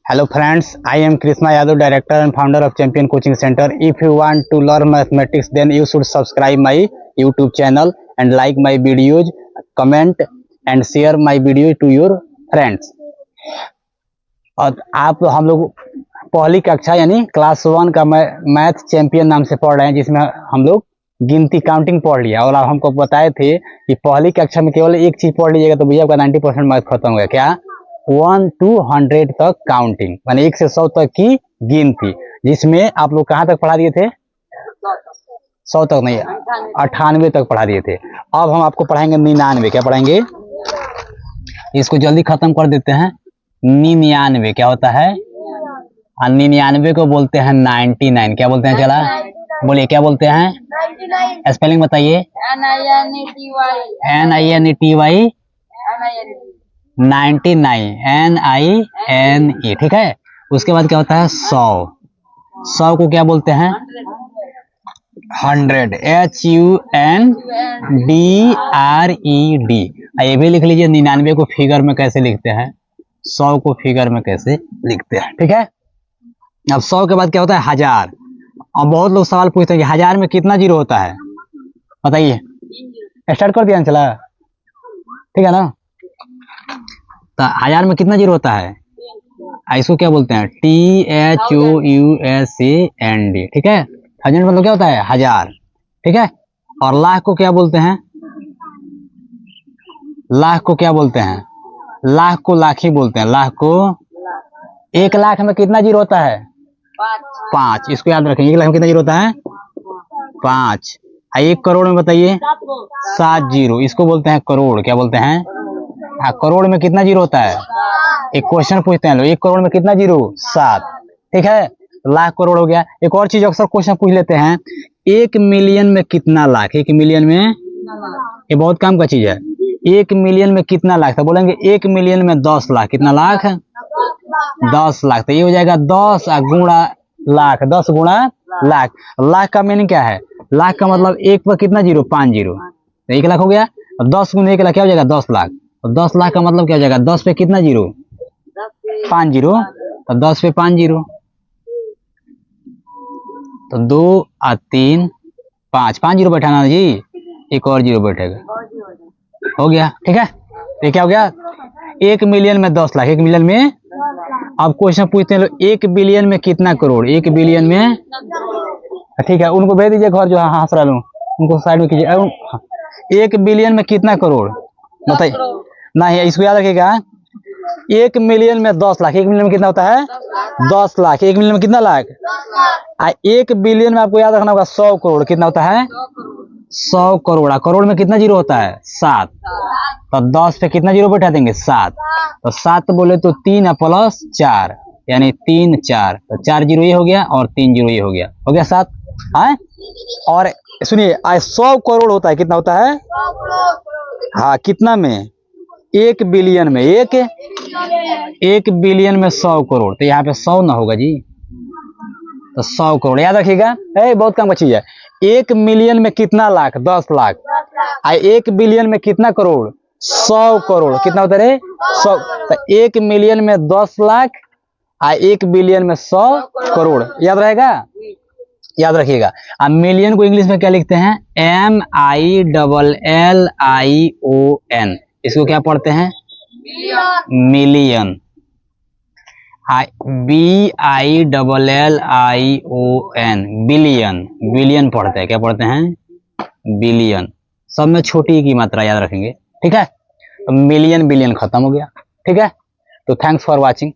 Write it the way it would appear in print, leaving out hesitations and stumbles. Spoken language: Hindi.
Hello friends, I am Krishna Yadav, director and founder of Champion Coaching Center. If you want to learn mathematics, then you should subscribe my YouTube channel and like my videos, comment and share my video to your friends. और आप हम लोग पहली कक्षा यानी क्लास 1 का मैथ चैंपियन नाम से पढ़ रहे हैं, जिसमें हम लोग गिनती काउंटिंग पढ़ लिया। और आप हमको बताए थे कि पहली कक्षा में केवल एक चीज पढ़ लीजिएगा तो भैया आपका 90% मैथ खत्म हो गया। क्या? 1 to 100 तक काउंटिंग, माने 1 से 100 तक की गिनती, जिसमें आप लोग कहाँ तक पढ़ा दिए थे? 100 तक नहीं, 98 तक पढ़ा दिए थे। अब हम आपको पढ़ाएंगे 99। क्या पढ़ाएंगे? इसको जल्दी खत्म कर देते हैं। 99 क्या होता है? 99 को बोलते हैं 99। क्या बोलते हैं? चला बोलिए, क्या बोलते हैं? 99। स्पेलिंग बताइए। NINETY 99 NINE। ठीक है। उसके बाद क्या होता है? 100 को क्या बोलते हैं? 100 HUNDRED। ये भी लिख लीजिए। 99 को फिगर में कैसे लिखते हैं, 100 को फिगर में कैसे लिखते हैं। ठीक है। अब 100 के बाद क्या होता है? 1000। अब बहुत लोग सवाल पूछते हैं कि 1000 में कितना जीरो होता है, बताइए। स्टार्ट कर दिया चला, ठीक है ना? तो 1000 में कितना जीरो होता है? इसको क्या बोलते हैं? THOUSAND। ठीक है। 1000 मतलब क्या होता है? 1000। ठीक है। और लाख को क्या बोलते हैं? लाख को क्या बोलते हैं? लाख को लाख ही बोलते हैं। लाख को 1 लाख में कितना जीरो होता है? 5। इसको याद रखेंगे। 1 लाख में कितना जीरो होता है? 5। 1 करोड़ में बताइए? 7 जीरो। इसको बोलते हैं करोड़। क्या बोलते हैं? हाँ, करोड़ में कितना जीरो होता है? एक क्वेश्चन पूछते हैं लोग, 1 करोड़ में कितना जीरो? 7। ठीक है। लाख करोड़ हो गया। एक और चीज अक्सर क्वेश्चन पूछ लेते हैं, 1 मिलियन में कितना लाख? 1 मिलियन में, ये बहुत काम का चीज है। 1 मिलियन में कितना लाख? तो बोलेंगे 1 मिलियन में 10 लाख। कितना लाख? 10 लाख। तो ये हो जाएगा 10 गुणा लाख, 10 गुणा लाख। लाख का मीनिंग क्या है? लाख का मतलब 1 पर कितना जीरो? 5 जीरो। तो 1 लाख हो गया। और 10 गुना 1 लाख क्या हो जाएगा? 10 लाख। और 10 लाख का मतलब क्या हो जाएगा? 10 पे कितना जीरो? 5 जीरो। तो 10 पे 5 जीरो, तो 2 और 3 5 5 जीरो बैठाना जी, एक और जीरो बैठेगा। हो गया। ठीक है। ये क्या हो गया? 1 मिलियन में 10 लाख। 1 मिलियन में, अब क्वेश्चन पूछते हैं लोग 1 बिलियन में कितना करोड़? 1 बिलियन में, ठीक है, उनको भेज दीजिए घर, जो हंस रहा हूँ उनको साइड में कीजिए। 1 बिलियन में कितना करोड़ बताइए? नहीं, इसको याद रखिएगा। 1 मिलियन में 10 लाख। 1 मिलियन में कितना होता है? 10 लाख। 1 मिलियन में कितना लाख? 1 बिलियन में आपको याद रखना होगा 100 करोड़। कितना होता है? 100 करोड़। करोड़ में कितना जीरो होता है? 7। तो 10 पे कितना जीरो बैठा देंगे? 7। तो 7 बोले तो 3 प्लस 4 यानी 3 4। तो 4 जीरो ये हो गया और 3 जीरो ये हो गया। हो गया 7। हाँ, और सुनिए, 100 करोड़ होता है, कितना होता है? हाँ, कितना में? 1 बिलियन में। 1 बिलियन में 100 करोड़। तो यहाँ पे 100 ना होगा जी, तो 100 करोड़ याद रखिएगा। बहुत काम का चीज है। 1 मिलियन में कितना लाख? 10 लाख। 1 बिलियन में कितना करोड़? 100 करोड़। कितना होता है? 100। तो 1 मिलियन में 10 लाख, 1 बिलियन में 100 करोड़। याद रहेगा? याद रखिएगा। अब मिलियन को इंग्लिश में क्या लिखते हैं? MILLION। इसको क्या पढ़ते हैं? मिलियन। BILLION billion. बिलियन पढ़ते हैं। क्या पढ़ते हैं? बिलियन। सब में छोटी की मात्रा याद रखेंगे। ठीक है। तो मिलियन बिलियन खत्म हो गया। ठीक है। तो थैंक्स फॉर वॉचिंग।